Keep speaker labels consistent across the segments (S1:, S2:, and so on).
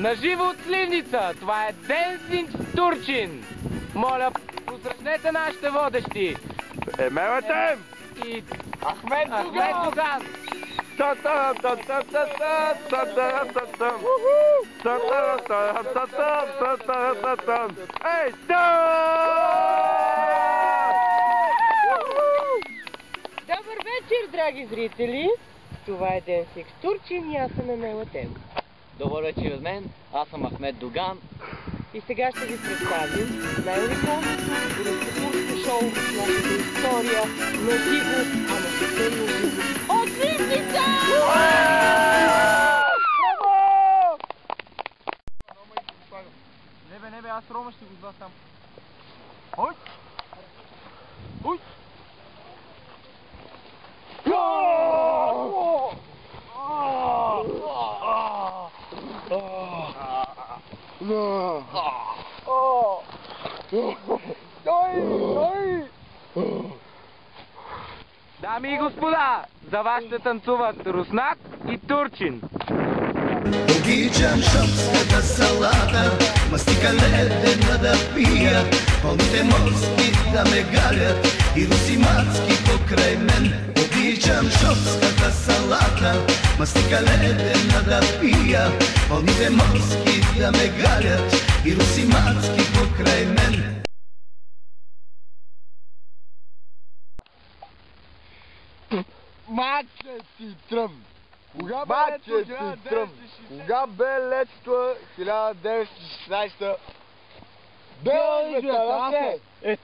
S1: Наживо от Сливница, това е Денсинг с Турчин. Моля, посрещнете нашите водещи.
S2: Емел Етем
S1: И
S2: Ахмед
S1: Доган.
S2: Ей,
S3: Добър вечер, драги зрители! Това е Денсинг с Турчин и аз съм Емел Етем.
S4: Добър вечер от мен, аз съм Ахмед Доган.
S3: И сега ще ви представим най-уникалното руското шоу в нашата история на живо, ама съвсем на живо. От Сливница!
S1: Не бе, аз Рома ще го два сам. Ой! Ой! Дами и господа, за вас ще танцуват руснак и турчин.
S5: Обичам шопската салата, мастика ледена да пия, пълните морски да ме галят и русимацки покрай мен. Обичам шопската салата, мастика ледена да пия, пълните морски да ме галят и русимацки покрай мен.
S2: Маче ти тръм! Кога бе летото 1916?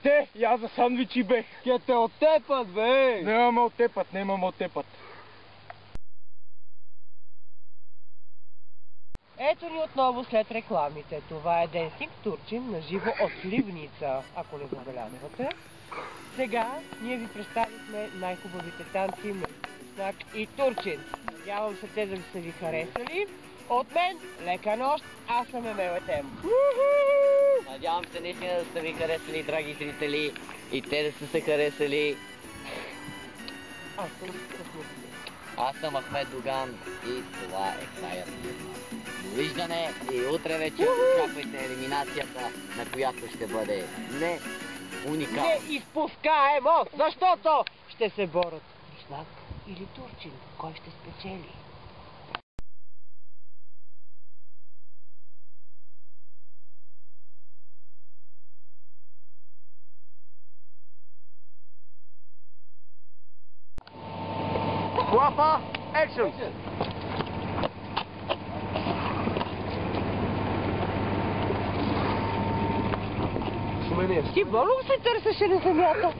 S1: Те, и аз за сандвичи бех.
S2: Ке те отепат, бе!
S1: Немам отепат.
S3: Ето ни отново след рекламите. Това е Денсинг с Турчин на живо от Сливница, ако не забелязвате. Сега ние ви представихме най-хубавите танци на руснак и турчин. Надявам се те да са ви харесали. От мен, лека нощ, аз съм Емел Етем.
S4: Надявам се наистина да сте ви харесали, драги зрители, и те да са се харесали. Аз съм Ахмед Доган и това е краят. Довиждане и утре вечер очаквайте елиминацията, на която ще бъде уникално.
S3: Неизпускаемо, защото ще се борят руснак или турчин. Кой ще спечели?
S2: Клапа, екшън!
S3: Ти много се търсеше на земята.